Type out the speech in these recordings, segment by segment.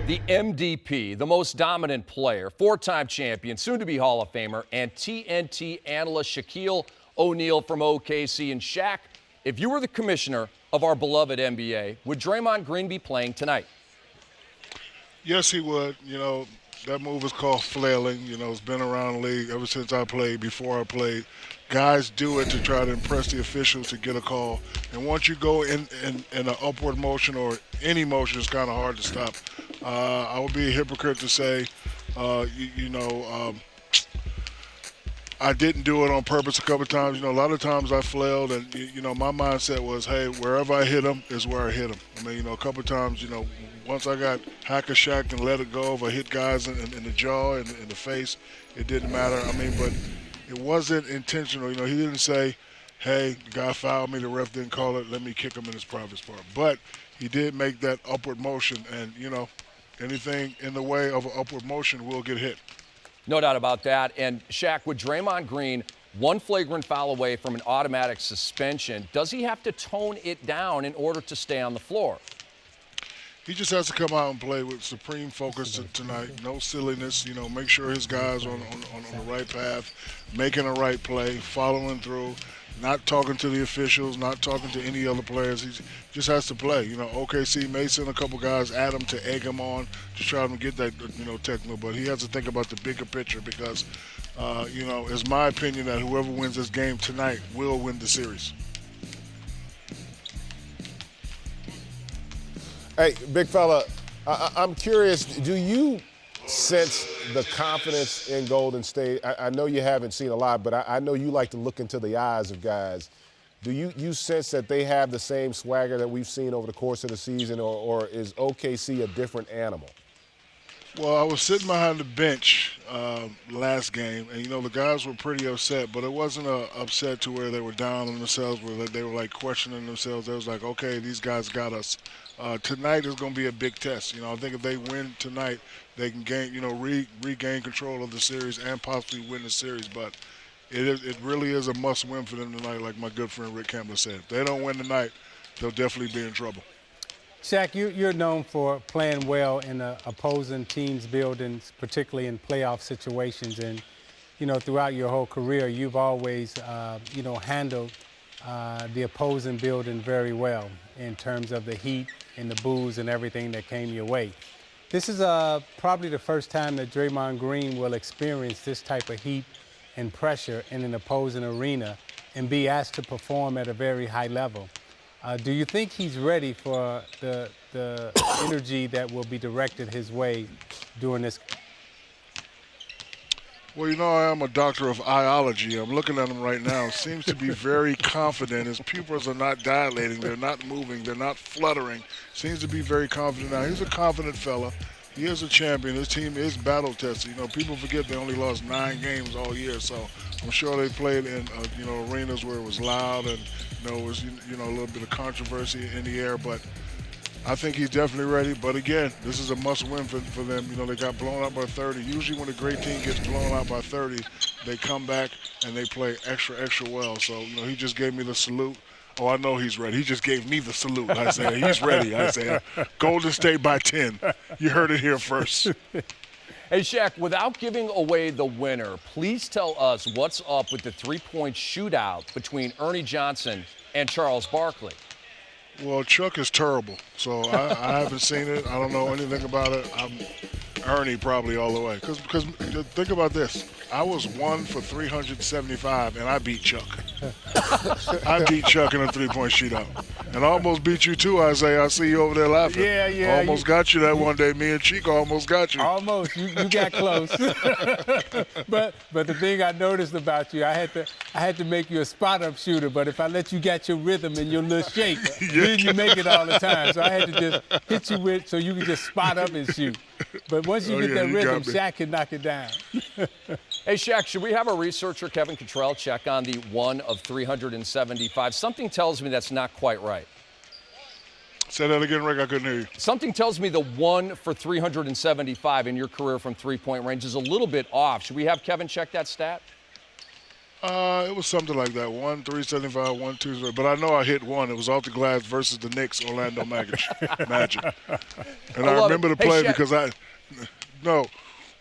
The MDP, the most dominant player, four-time champion, soon-to-be Hall of Famer, and TNT analyst Shaquille O'Neal from OKC. And Shaq, if you were the commissioner of our beloved NBA, would Draymond Green be playing tonight? Yes, he would. You know, that move is called flailing. You know, it's been around the league ever since I played, before I played. Guys do it to try to impress the officials to get a call. And once you go in an upward motion or any motion, it's kind of hard to stop. I would be a hypocrite to say, I didn't do it on purpose a couple of times. You know, a lot of times I flailed, and, my mindset was, hey, wherever I hit him is where I hit him. I mean, a couple of times, once I got hack-a-shacked and let it go, if I hit guys in the jaw and in the face, it didn't matter. I mean, but it wasn't intentional. He didn't say, hey, the guy fouled me, the ref didn't call it, let me kick him in his private part. But he did make that upward motion, and, anything in the way of an upward motion will get hit. No doubt about that. And, Shaq, with Draymond Green one flagrant foul away from an automatic suspension, does he have to tone it down in order to stay on the floor? He just has to come out and play with supreme focus tonight. No silliness. Make sure his guys are on the right path, making the right play, following through, not talking to the officials, not talking to any other players. He just has to play. OKC may send a couple guys at him to egg him on to try to get that, technical. But he has to think about the bigger picture because, it's my opinion that whoever wins this game tonight will win the series. Hey, big fella, I'm curious, do you sense the confidence in Golden State? I know you haven't seen a lot, but I know you like to look into the eyes of guys. Do you sense that they have the same swagger that we've seen over the course of the season, or is OKC a different animal? Well, I was sitting behind the bench last game, and, the guys were pretty upset, but it wasn't upset to where they were down on themselves, where they were, questioning themselves. They was like, okay, these guys got us. Tonight is going to be a big test. I think if they win tonight, they can regain control of the series and possibly win the series. But it really is a must-win for them tonight, like my good friend Rick Campbell said. If they don't win tonight, they'll definitely be in trouble. Shaq, you're known for playing well in opposing teams' buildings, particularly in playoff situations. And, throughout your whole career, you've always, handled the opposing building very well in terms of the heat and the boos and everything that came your way. This is probably the first time that Draymond Green will experience this type of heat and pressure in an opposing arena and be asked to perform at a very high level. Do you think he's ready for the energy that will be directed his way during this? Well, I am a doctor of eyeology. I'm looking at him right now. Seems to be very confident. His pupils are not dilating. They're not moving. They're not fluttering. Seems to be very confident now. He's a confident fella. He is a champion. His team is battle-tested. People forget they only lost 9 games all year, so I'm sure they played in, arenas where it was loud and, it was, a little bit of controversy in the air, but I think he's definitely ready. But again, this is a must-win for them. They got blown out by 30. Usually when a great team gets blown out by 30, they come back and they play extra, extra well. So, he just gave me the salute. Oh, I know he's ready. He just gave me the salute. I said, he's ready. I said, Golden State by 10. You heard it here first. Hey, Shaq, without giving away the winner, please tell us what's up with the three-point shootout between Ernie Johnson and Charles Barkley. Well, Chuck is terrible, so I haven't seen it. I don't know anything about it. I'm Ernie probably all the way. Because think about this. I was 1 for 375, and I beat Chuck. I beat Chuck in a three-point shootout. And I almost beat you too, Isaiah. I see you over there laughing. Yeah. Almost got you that one day. Me and Chico almost got you. Almost. You got close. But the thing I noticed about you, I had to make you a spot-up shooter. But if I let you get your rhythm and your little shake, then you make it all the time. So I had to just hit you with so you could just spot up and shoot. But once you get that rhythm, Shaq can knock it down. Hey, Shaq, should we have our researcher, Kevin Cottrell, check on the 1 of 375? Something tells me that's not quite right. Say that again, Rick. I couldn't hear you. Something tells me the 1 for 375 in your career from three-point range is a little bit off. Should we have Kevin check that stat? It was something like that. 1-375, 1-2. But I know I hit one. It was off the glass versus the Knicks, Orlando Magic. And I remember the play because I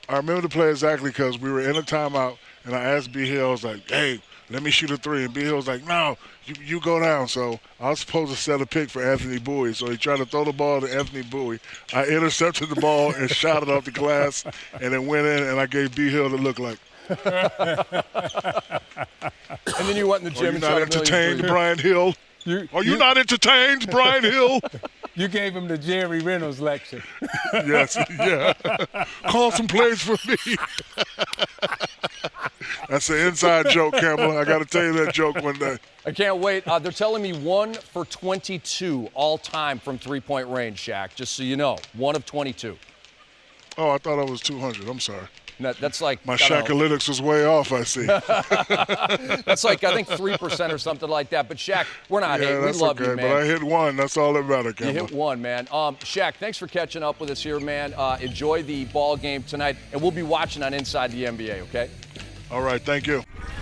remember the play exactly because we were in a timeout, and I asked B. Hill, I was like, hey, let me shoot a three. And B. Hill was like, no, you go down. So I was supposed to set a pick for Anthony Bowie. So he tried to throw the ball to Anthony Bowie. I intercepted the ball and shot it off the glass, and it went in, and I gave B. Hill the look like. And then you went in the gym and shot not entertained, Brian Hill? Are you not entertained, Brian Hill? You gave him the Jerry Reynolds lecture. Yes, yeah. Call some plays for me. That's an inside joke, Campbell. I got to tell you that joke one day. I can't wait. They're telling me 1 for 22 all time from three-point range, Shaq, just so you know. 1 of 22. Oh, I thought I was 200. I'm sorry. That's like my Shaq-alytics was way off, I see. That's like, I think, 3% or something like that. But, Shaq, we're not hating. We love you, man. But I hit one. That's all that matters, Campbell. You hit one, man. Shaq, thanks for catching up with us here, man. Enjoy the ball game tonight, and we'll be watching on Inside the NBA, okay? All right, thank you.